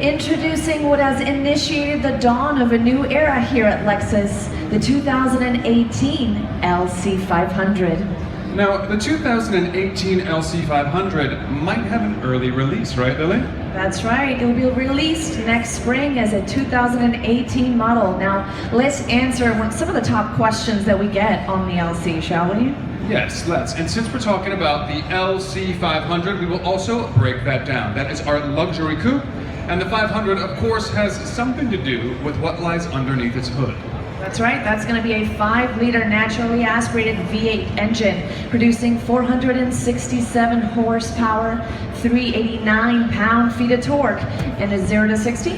Introducing what has initiated the dawn of a new era here at Lexus, the 2018 LC500. Now, the 2018 LC500 might have an early release, right, Lily? That's right, it will be released next spring as a 2018 model. Now, let's answer some of the top questions that we get on the LC, shall we? Yes, let's. And since we're talking about the LC500, we will also break that down. That is our luxury coupe, and the 500, of course, has something to do with what lies underneath its hood. That's right, that's going to be a 5-liter naturally aspirated V8 engine producing 467 horsepower, 389 pound-feet of torque, and a 0 to 60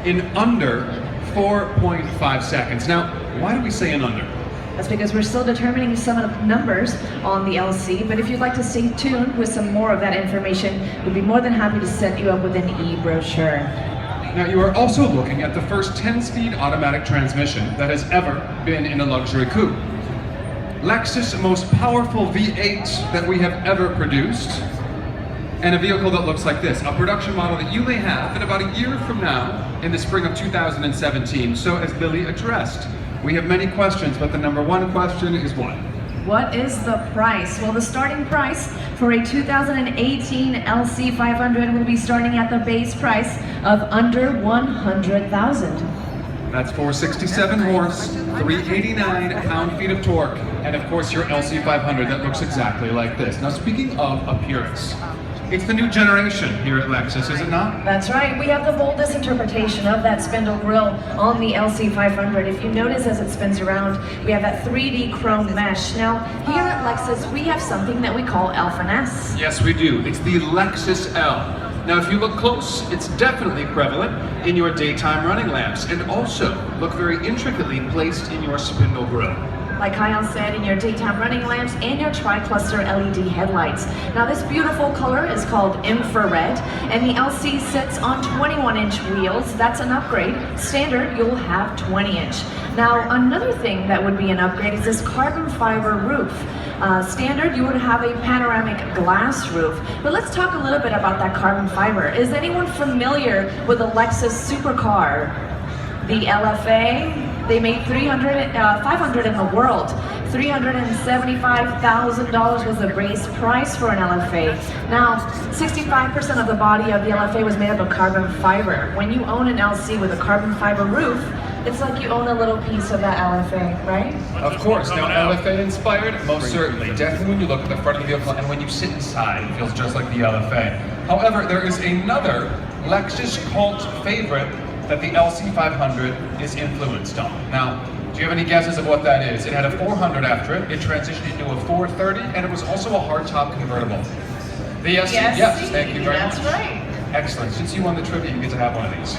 in under 4.5 seconds. Now, why do we say in under? That's because we're still determining some of the numbers on the LC, but if you'd like to stay tuned with some more of that information, we'd be more than happy to set you up with an e-brochure. Now, you are also looking at the first 10-speed automatic transmission that has ever been in a luxury coupe. Lexus' most powerful V8 that we have ever produced, and a vehicle that looks like this, a production model that you may have in about a year from now in the spring of 2017. So as Lily addressed, we have many questions, but the number one question is what? What is the price? Well, the starting price for a 2018 LC500 will be starting at the base price of under $100,000. That's 467 horse, 389 pound-feet of torque, and of course your LC500 that looks exactly like this. Now, speaking of appearance, it's the new generation here at Lexus, is it not? That's right. We have the boldest interpretation of that spindle grille on the LC500. If you notice as it spins around, we have that 3D chrome mesh. Now, here at Lexus, we have something that we call L&S. Yes, we do. It's the Lexus L. Now, if you look close, it's definitely prevalent in your daytime running lamps, and also look very intricately placed in your spindle grille. Like Kyle said, in your daytime running lamps and your tri-cluster LED headlights. Now, this beautiful color is called infrared, and the LC sits on 21-inch wheels. That's an upgrade. Standard, you'll have 20-inch. Now, another thing that would be an upgrade is this carbon fiber roof. Standard, you would have a panoramic glass roof. But let's talk a little bit about that carbon fiber. Is anyone familiar with the Lexus supercar? The LFA? They made 500 in the world. $375,000 was the base price for an LFA. Now, 65% of the body of the LFA was made up of carbon fiber. When you own an LC with a carbon fiber roof, it's like you own a little piece of that LFA, right? Of course. Now, LFA inspired? Most certainly. Definitely when you look at the front of the vehicle and when you sit inside, it feels just like the LFA. However, there is another Lexus cult favorite that the LC500 is influenced on. Now, do you have any guesses of what that is? It had a 400 after it, it transitioned into a 430, and it was also a hardtop convertible. The SC, yes, thank you very much. That's right. Excellent. Since you won the trivia, you get to have one of these.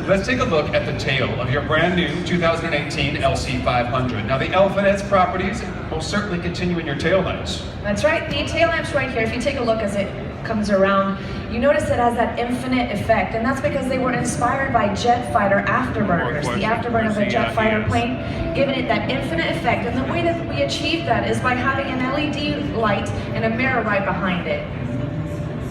Let's take a look at the tail of your brand new 2018 LC500. Now, the L&S properties will certainly continue in your tail lamps. That's right. The tail lamps right here, if you take a look as it comes around, you notice it has that infinite effect, and that's because they were inspired by jet fighter afterburners. The afterburner of a jet fighter plane, giving it that infinite effect. And the way that we achieve that is by having an LED light and a mirror right behind it.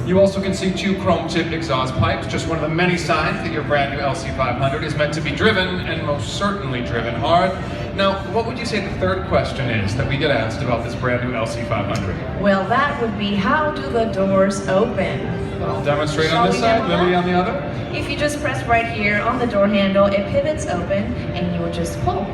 You also can see 2 chrome-tipped exhaust pipes, just one of the many signs that your brand new LC500 is meant to be driven, and most certainly driven hard. Now, what would you say the third question is that we get asked about this brand new LC500? Well, that would be, how do the doors open? I'll demonstrate on this side, Lily on the other. If you just press right here on the door handle, it pivots open, and you would just pull.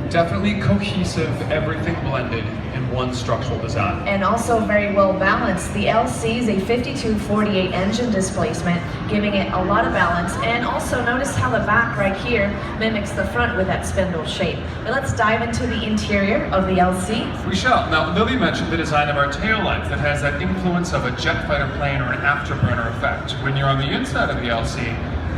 Definitely cohesive, everything blended in one structural design. And also very well balanced. The LC is a 52-48 engine displacement, giving it a lot of balance. And also notice how the back right here mimics the front with that spindle shape. But let's dive into the interior of the LC. We shall. Now, Lily mentioned the design of our tail light that has that influence of a jet fighter plane or an afterburner effect. When you're on the inside of the LC,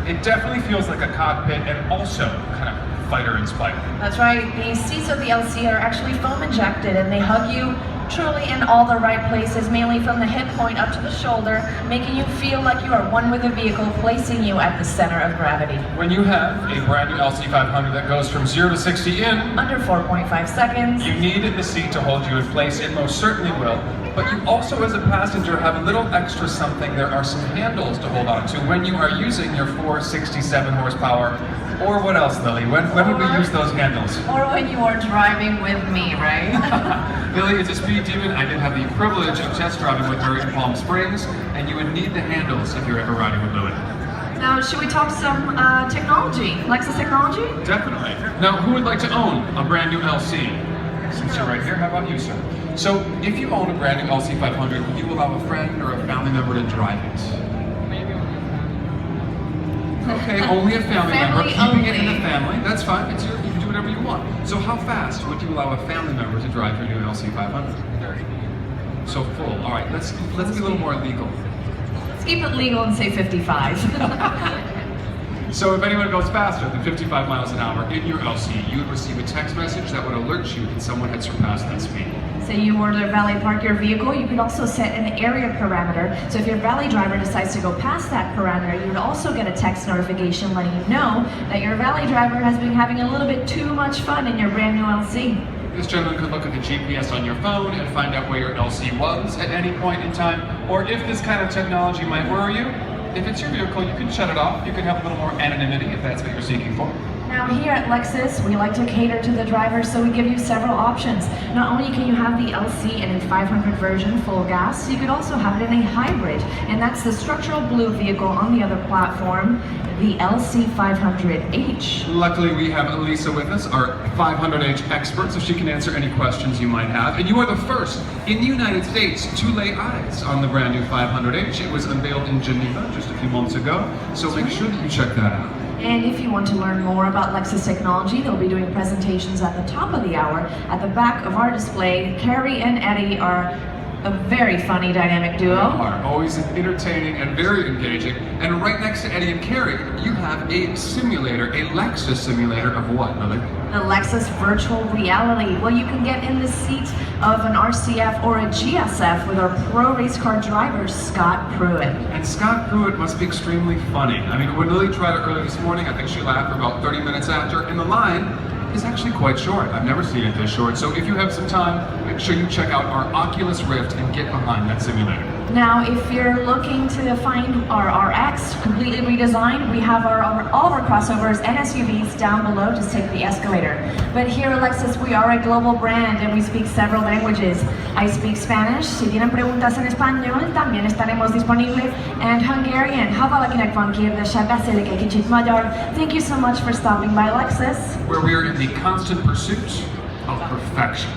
it definitely feels like a cockpit and also kind of fighter inspired. That's right. The seats of the LC are actually foam injected, and they hug you truly in all the right places, mainly from the hip point up to the shoulder, making you feel like you are one with the vehicle, placing you at the center of gravity. When you have a brand new LC500 that goes from 0 to 60 in under 4.5 seconds, you need the seat to hold you in place. It most certainly will. but you also as a passenger have a little extra something. There are some handles to hold on to when you are using your 467 horsepower. Or what else, Lily? When would we use those handles? Or when you are driving with me, right? Lily is a speed demon. I did have the privilege of test driving with her in Palm Springs, and you would need the handles if you're ever riding with Lily. Now, should we talk some technology? Lexus technology? Definitely. Now, who would like to own a brand new LC? Since you're right here, how about you, sir? So, if you own a brand new LC 500, would you allow a friend or a family member to drive it? Okay, only a family member. Keeping it in the family, that's fine. It's your, you can do whatever you want. So how fast would you allow a family member to drive your new LC 500? 30. So full. All right, let's be a little more legal. Let's keep it legal and say 55. So if anyone goes faster than 55 miles an hour in your LC, you would receive a text message that would alert you that someone had surpassed that speed. Say you were to valet park your vehicle, you could also set an area parameter. So if your valet driver decides to go past that parameter, you would also get a text notification letting you know that your valet driver has been having a little bit too much fun in your brand new LC. This gentleman could look at the GPS on your phone and find out where your LC was at any point in time, or if this kind of technology might worry you. If it's your vehicle, you can shut it off. You can have a little more anonymity if that's what you're seeking for. Now here at Lexus, we like to cater to the driver, so we give you several options. Not only can you have the LC in a 500 version full gas, you could also have it in a hybrid, and that's the structural blue vehicle on the other platform, the LC 500H. Luckily, we have Elisa with us, our 500H expert, so she can answer any questions you might have. And you are the first in the United States to lay eyes on the brand new 500H. It was unveiled in Geneva just a few months ago, so make sure that you check that out. And if you want to learn more about Lexus technology, they'll be doing presentations at the top of the hour. At the back of our display, Carrie and Eddie are a very funny dynamic duo. They are always entertaining and very engaging. And right next to Eddie and Carrie, you have a simulator, a Lexus simulator of what, Lily? The Lexus virtual reality. Well, you can get in the seat of an RCF or a GSF with our pro race car driver, Scott Pruitt. And Scott Pruitt must be extremely funny. I mean, when Lily tried it earlier this morning, I think she laughed for about 30 minutes after, and the line is actually quite short. I've never seen it this short. So if you have some time, make sure you check out our Oculus Rift and get behind that simulator. Now, if you're looking to find our RX completely redesigned, we have all of our crossovers and SUVs down below. Just take the escalator. But here at Lexus, we are a global brand and we speak several languages. I speak Spanish. Si tienen preguntas en español, también estaremos disponibles. And Hungarian. Thank you so much for stopping by Lexus, where we are in the constant pursuit of perfection.